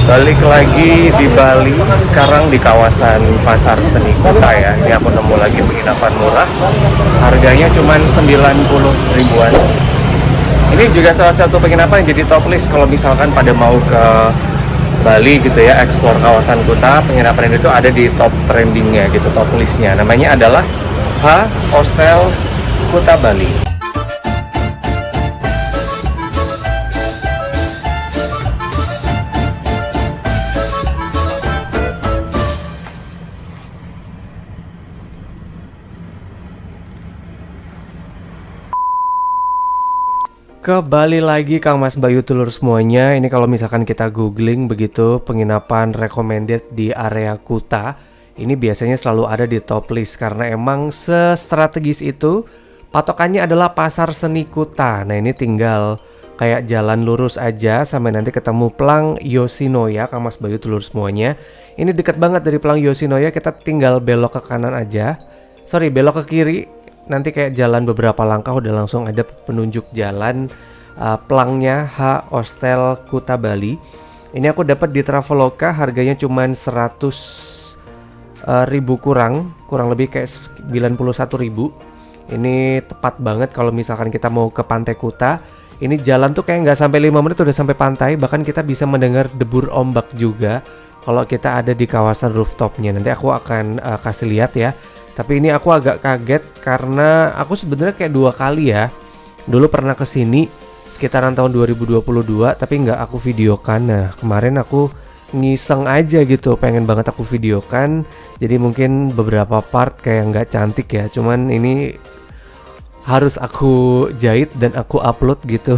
Balik lagi di Bali, sekarang di kawasan Pasar Seni Kuta ya. Ini aku nemu lagi penginapan murah. Harganya cuma 90 ribuan. Ini juga salah satu penginapan yang jadi top list kalau misalkan pada mau ke Bali gitu ya, eksplor kawasan Kuta. Penginapan ini tuh ada di top trendingnya gitu, top listnya. Namanya adalah H Hostel Kuta Bali. Ke Bali lagi Kang Mas Bayu Tulur semuanya. Ini kalau misalkan kita googling begitu penginapan recommended di area Kuta, ini biasanya selalu ada di top list karena emang sestrategis itu. Patokannya adalah Pasar Seni Kuta. Nah ini tinggal kayak jalan lurus aja sampai nanti ketemu Plang Yoshinoya Kang Mas Bayu Tulur semuanya. Ini deket banget dari Plang Yoshinoya, kita tinggal belok ke kanan aja. Sorry, belok ke kiri. Nanti kayak jalan beberapa langkah udah langsung ada penunjuk jalan pelangnya H Hostel Kuta Bali. Ini aku dapat di Traveloka, harganya cuman 100 ribu kurang lebih kayak 91 ribu. Ini tepat banget kalau misalkan kita mau ke Pantai Kuta. Ini jalan tuh kayak nggak sampai 5 menit udah sampai pantai, bahkan kita bisa mendengar debur ombak juga kalau kita ada di kawasan rooftopnya. Nanti aku akan kasih lihat ya. Tapi ini aku agak kaget karena aku sebenarnya kayak 2 kali ya. Dulu pernah kesini sekitaran tahun 2022 tapi nggak aku videokan. Nah kemarin aku ngiseng aja gitu, pengen banget aku videokan. Jadi mungkin beberapa part kayak nggak cantik ya. Cuman ini harus aku jahit dan aku upload gitu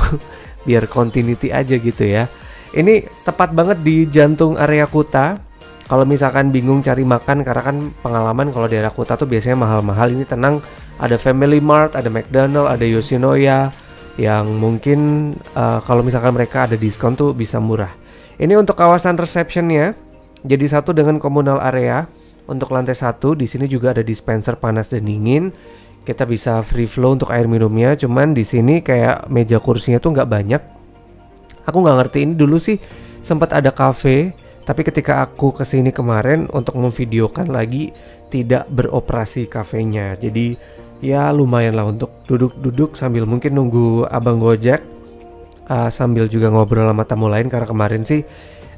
biar continuity aja gitu ya. Ini tepat banget di jantung area Kuta. Kalau misalkan bingung cari makan, karena kan pengalaman kalau daerah Kuta tuh biasanya mahal-mahal, ini tenang, ada Family Mart, ada McDonald, ada Yoshinoya yang mungkin kalau misalkan mereka ada diskon tuh bisa murah. Ini untuk kawasan receptionnya jadi satu dengan communal area. Untuk lantai 1 di sini juga ada dispenser panas dan dingin. Kita bisa free flow untuk air minumnya, cuman di sini kayak meja kursinya tuh nggak banyak. Aku nggak ngerti, ini dulu sih sempat ada cafe. Tapi ketika aku kesini kemarin untuk memvideokan lagi tidak beroperasi kafenya. Jadi ya lumayan lah untuk duduk-duduk sambil mungkin nunggu abang Gojek, sambil juga ngobrol sama tamu lain. Karena kemarin sih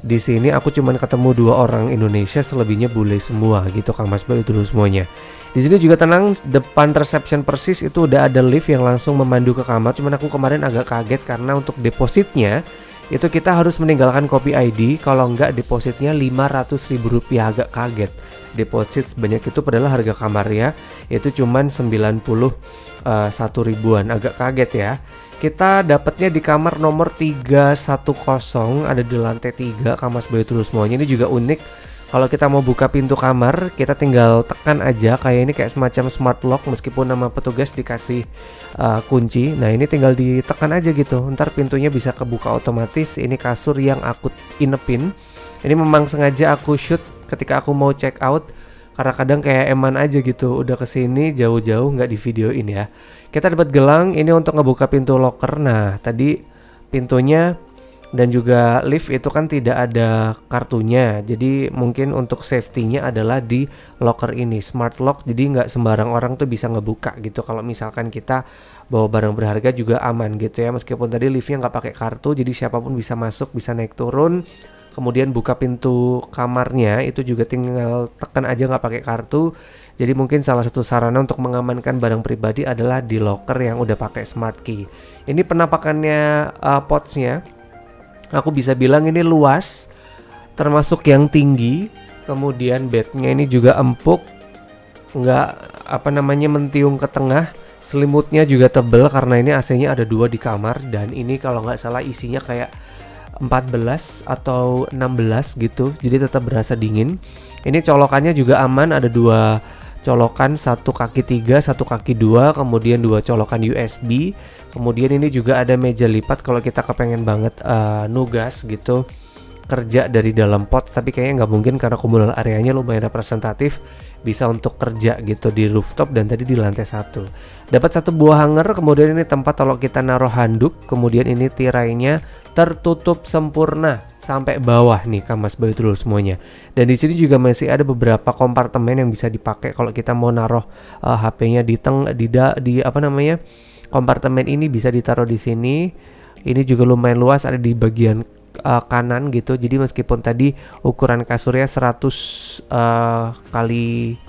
di sini aku cuman ketemu 2 orang Indonesia, selebihnya bule semua gitu Kang Mas Bayu dulu semuanya. Di sini juga tenang, depan reception persis itu udah ada lift yang langsung memandu ke kamar. Cuman aku kemarin agak kaget karena untuk depositnya itu kita harus meninggalkan Kopi ID, kalau enggak depositnya 500 ribu rupiah. Agak kaget, deposit sebanyak itu padahal harga kamarnya itu cuman 91 ribuan. Agak kaget ya. Kita dapatnya di kamar nomor 310, ada di lantai 3 Kang Mas Bayu terus semuanya. Ini juga unik. Kalau kita mau buka pintu kamar, kita tinggal tekan aja, kayak ini kayak semacam smart lock meskipun nama petugas dikasih kunci. Nah ini tinggal ditekan aja gitu, ntar pintunya bisa kebuka otomatis. Ini kasur yang aku inepin. Ini memang sengaja aku shoot ketika aku mau check out, karena kadang kayak eman aja gitu, udah kesini jauh-jauh nggak di videoin ya. Kita dapat gelang ini untuk ngebuka pintu locker. Nah tadi pintunya dan juga lift itu kan tidak ada kartunya, jadi mungkin untuk safety-nya adalah di locker ini, smart lock, jadi nggak sembarang orang tuh bisa ngebuka gitu. Kalau misalkan kita bawa barang berharga juga aman gitu ya, meskipun tadi liftnya nggak pakai kartu, jadi siapapun bisa masuk, bisa naik turun. Kemudian buka pintu kamarnya itu juga tinggal tekan aja nggak pakai kartu. Jadi mungkin salah satu sarana untuk mengamankan barang pribadi adalah di locker yang udah pakai smart key. Ini penampakannya potsnya. Aku bisa bilang ini luas, termasuk yang tinggi. Kemudian bednya ini juga empuk, nggak mentiung ke tengah. Selimutnya juga tebel karena ini AC-nya ada 2 di kamar. Dan ini kalau nggak salah isinya kayak 14 atau 16 gitu, jadi tetap berasa dingin. Ini colokannya juga aman, ada 2 colokan, 1 kaki 3, 1 kaki 2, kemudian 2 colokan USB. Kemudian ini juga ada meja lipat kalau kita kepengen banget nugas gitu, kerja dari dalam pot. Tapi kayaknya nggak mungkin karena komunal areanya lumayan representatif, bisa untuk kerja gitu di rooftop. Dan tadi di lantai 1 dapat 1 buah hanger. Kemudian ini tempat kalau kita naruh handuk. Kemudian ini tirainya tertutup sempurna sampai bawah nih Kamar Mas Bayu dulu semuanya. Dan di sini juga masih ada beberapa kompartemen yang bisa dipakai kalau kita mau naruh HP-nya di apa namanya, kompartemen ini bisa ditaruh di sini. Ini juga lumayan luas, ada di bagian kanan gitu. Jadi meskipun tadi ukuran kasurnya 100 kali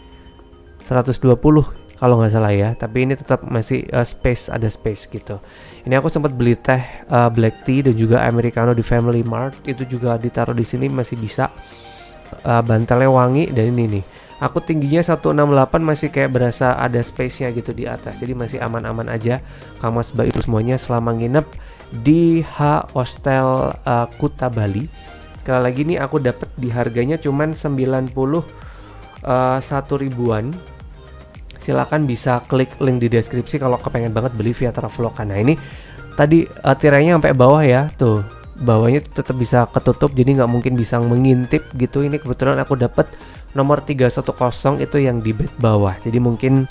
120 kalau nggak salah ya, tapi ini tetap masih ada space gitu. Ini aku sempat beli teh black tea dan juga americano di Family Mart, itu juga ditaruh di sini masih bisa. Bantalnya wangi, dan ini nih, aku tingginya 168 masih kayak berasa ada space-nya gitu di atas, jadi masih aman-aman aja Kang Mas Bayu itu semuanya selama nginep di H Hostel Kuta Bali. Sekali lagi nih aku dapat di harganya cuman 91 ribuan. Silakan bisa klik link di deskripsi kalau kepengen banget beli via Traveloka. Nah ini tadi tirainya sampai bawah ya, tuh bawahnya tetap bisa ketutup, jadi nggak mungkin bisa mengintip gitu. Ini kebetulan aku dapat nomor 310 itu yang di bed bawah, jadi mungkin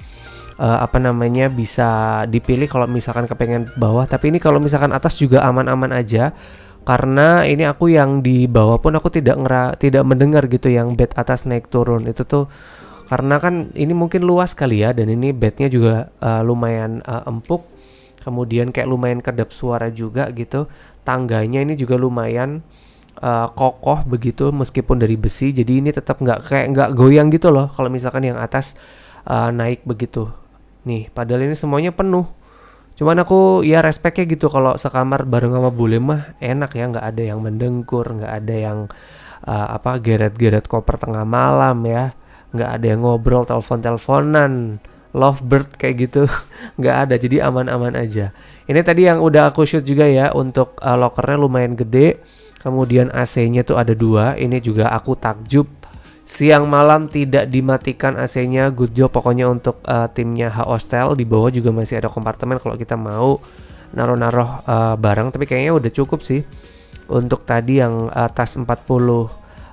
apa namanya bisa dipilih kalau misalkan kepengen bawah. Tapi ini kalau misalkan atas juga aman-aman aja, karena ini aku yang di bawah pun aku tidak mendengar gitu yang bed atas naik turun itu tuh, karena kan ini mungkin luas kali ya, dan ini bednya juga lumayan empuk, kemudian kayak lumayan kedap suara juga gitu. Tangganya ini juga lumayan kokoh begitu meskipun dari besi, jadi ini tetap nggak goyang gitu loh kalau misalkan yang atas naik begitu. Nih padahal ini semuanya penuh, cuman aku ya respectnya gitu, kalau sekamar bareng sama bule mah enak ya, nggak ada yang mendengkur, nggak ada yang geret-geret koper tengah malam ya, nggak ada yang ngobrol telepon-teleponan lovebird kayak gitu. Nggak ada, jadi aman-aman aja. Ini tadi yang udah aku shoot juga ya, untuk lokernya lumayan gede, kemudian AC-nya tuh ada 2. Ini juga aku takjub siang malam tidak dimatikan AC-nya, good job pokoknya untuk timnya H Hostel. Di bawah juga masih ada kompartemen kalau kita mau naruh-naruh barang, tapi kayaknya udah cukup sih untuk tadi yang tas 40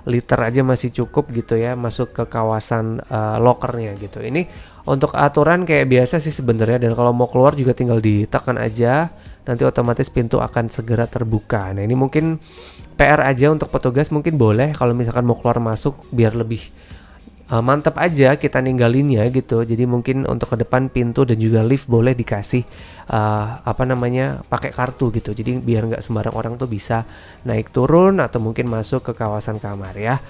liter aja masih cukup gitu ya, masuk ke kawasan lokernya gitu. Ini untuk aturan kayak biasa sih sebenarnya, dan kalau mau keluar juga tinggal ditekan aja, nanti otomatis pintu akan segera terbuka. Nah ini mungkin PR aja untuk petugas, mungkin boleh kalau misalkan mau keluar masuk biar lebih mantap aja kita ninggalinnya gitu. Jadi mungkin untuk ke depan pintu dan juga lift boleh dikasih pakai kartu gitu, jadi biar nggak sembarang orang tuh bisa naik turun atau mungkin masuk ke kawasan kamar ya.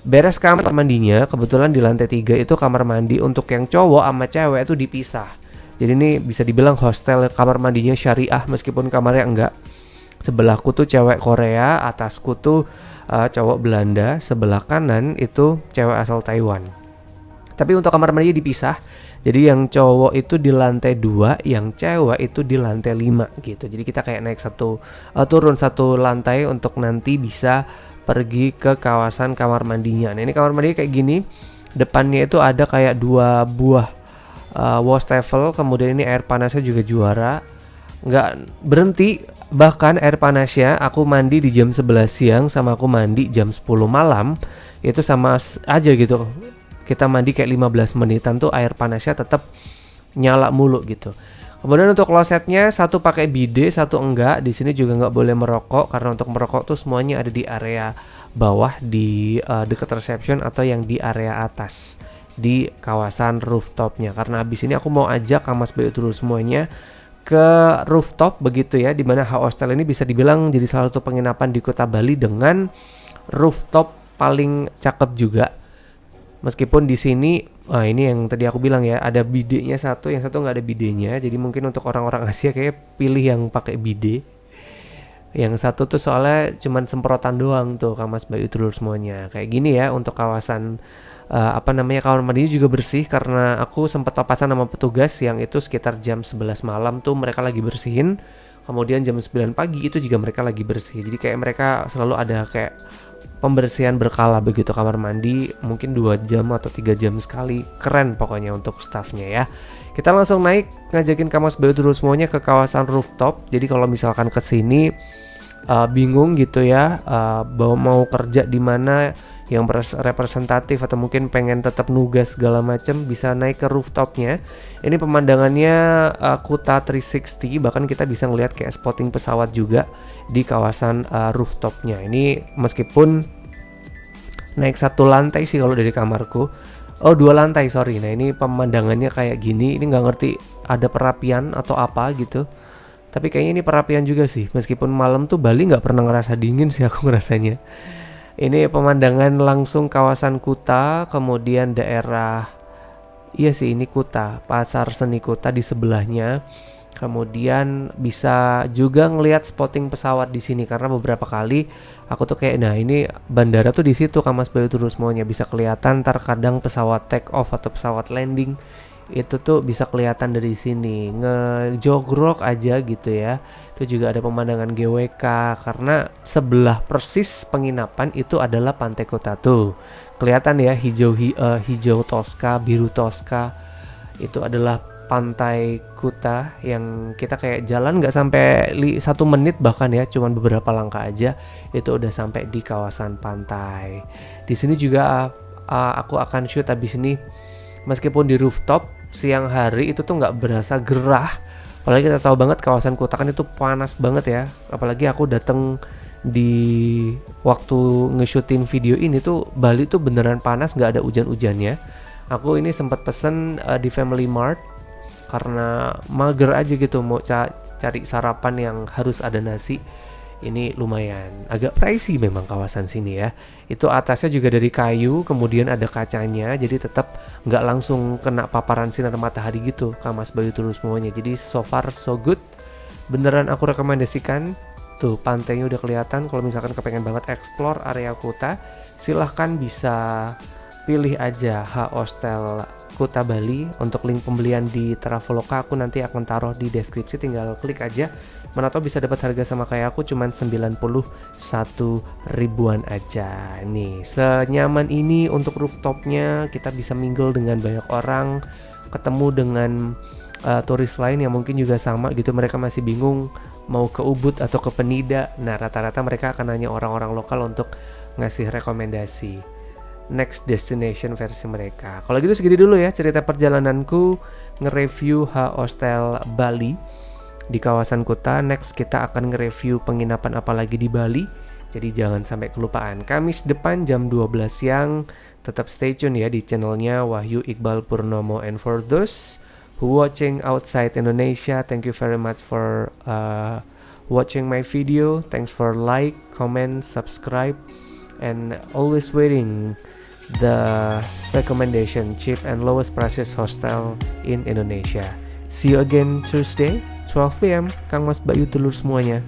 Beres kamar mandinya, kebetulan di lantai 3 itu kamar mandi untuk yang cowok sama cewek itu dipisah. Jadi ini bisa dibilang hostel kamar mandinya syariah meskipun kamarnya enggak. Sebelahku tuh cewek Korea, atasku tuh cowok Belanda, sebelah kanan itu cewek asal Taiwan. Tapi untuk kamar mandinya dipisah. Jadi yang cowok itu di lantai 2, yang cewek itu di lantai 5 gitu. Jadi kita kayak naik turun satu lantai untuk nanti bisa pergi ke kawasan kamar mandinya. Nah ini kamar mandi kayak gini. Depannya itu ada kayak 2 buah wastafel, kemudian ini air panasnya juga juara. Nggak berhenti, bahkan air panasnya aku mandi di jam 11 siang sama aku mandi jam 10 malam itu sama aja gitu. Kita mandi kayak 15 menitan tuh air panasnya tetap nyala mulu gitu. Kemudian untuk klosetnya, satu pakai bidet, satu enggak. Di sini juga nggak boleh merokok, karena untuk merokok tuh semuanya ada di area bawah di dekat reception atau yang di area atas di kawasan rooftopnya. Karena habis ini aku mau ajak Kang Mas Bayu dulu semuanya ke rooftop begitu ya, dimana H Hostel ini bisa dibilang jadi salah satu penginapan di Kota Bali dengan rooftop paling cakep juga. Meskipun di sini, ini yang tadi aku bilang ya, ada bidenya satu, yang satu nggak ada bidenya. Jadi mungkin untuk orang-orang Asia kayak pilih yang pakai bidet. Yang satu tuh soalnya cuman semprotan doang tuh Kang Mas Bayu dulu semuanya. Kayak gini ya untuk kawasan kamar mandinya juga bersih, karena aku sempat papasan sama petugas yang itu sekitar jam 11 malam tuh mereka lagi bersihin. Kemudian jam 9 pagi itu juga mereka lagi bersih. Jadi kayak mereka selalu ada kayak pembersihan berkala begitu kamar mandi, mungkin 2 jam atau 3 jam sekali. Keren pokoknya untuk staffnya ya. Kita langsung naik, ngajakin Kang Mas Bayu dulu semuanya ke kawasan rooftop. Jadi kalau misalkan kesini bingung gitu ya, mau kerja di mana, yang representatif atau mungkin pengen tetap nugas segala macam bisa naik ke rooftopnya. Ini pemandangannya Kuta 360, bahkan kita bisa ngelihat kayak spotting pesawat juga di kawasan rooftopnya. Ini meskipun naik 1 lantai sih kalau dari kamarku. Oh 2 lantai sorry. Nah ini pemandangannya kayak gini. Ini nggak ngerti ada perapian atau apa gitu. Tapi kayaknya ini perapian juga sih. Meskipun malam tuh Bali nggak pernah ngerasa dingin sih aku ngerasanya. Ini pemandangan langsung kawasan Kuta, kemudian daerah, iya sih ini Kuta, Pasar Seni Kuta di sebelahnya. Kemudian bisa juga ngelihat spotting pesawat di sini karena beberapa kali aku tuh kayak, nah ini bandara tuh di situ Kang Mas Bayu terus semuanya bisa kelihatan. Terkadang pesawat take off atau pesawat landing itu tuh bisa kelihatan dari sini, ngejogrok aja gitu ya. Itu juga ada pemandangan GWK karena sebelah persis penginapan itu adalah Pantai Kuta tuh. Kelihatan ya hijau Tosca, biru Tosca. Itu adalah Pantai Kuta yang kita kayak jalan nggak sampai 1 menit bahkan ya, cuman beberapa langkah aja itu udah sampai di kawasan pantai. Di sini juga aku akan shoot abis ini. Meskipun di rooftop siang hari itu tuh nggak berasa gerah, apalagi kita tahu banget kawasan Kuta kan itu panas banget ya. Apalagi aku dateng di waktu nge-shooting video ini tuh Bali tuh beneran panas, nggak ada hujan-hujannya. Aku ini sempat pesen di Family Mart karena mager aja gitu, mau cari sarapan yang harus ada nasi. Ini lumayan agak pricey memang kawasan sini ya. Itu atasnya juga dari kayu, kemudian ada kacanya, jadi tetap nggak langsung kena paparan sinar matahari gitu Kang Mas Bayu terus semuanya. Jadi so far so good, beneran aku rekomendasikan. Tuh pantainya udah kelihatan. Kalau misalkan kepengen banget explore area Kuta, silahkan bisa pilih aja H Hostel Kuta Bali. Untuk link pembelian di Traveloka aku nanti akan taruh di deskripsi, tinggal klik aja. Mana tau bisa dapat harga sama kayak aku, cuman 91 ribuan aja. Nih, senyaman ini untuk rooftopnya, kita bisa mingle dengan banyak orang, ketemu dengan turis lain yang mungkin juga sama gitu, mereka masih bingung mau ke Ubud atau ke Penida. Nah, rata-rata mereka akan nanya orang-orang lokal untuk ngasih rekomendasi next destination versi mereka. Kalau gitu segini dulu ya cerita perjalananku nge-review H Hostel Bali di kawasan Kuta. Next kita akan nge-review penginapan apa lagi di Bali. Jadi jangan sampai kelupaan. Kamis depan jam 12 siang tetap stay tune ya di channelnya Wahyu Iqbal Purnomo. And for those who watching outside Indonesia, thank you very much for watching my video. Thanks for like, comment, subscribe, and always waiting the recommendation cheap and lowest prices hostel in Indonesia. See you again Tuesday 12 PM. Kang Mas Bayu telur semuanya.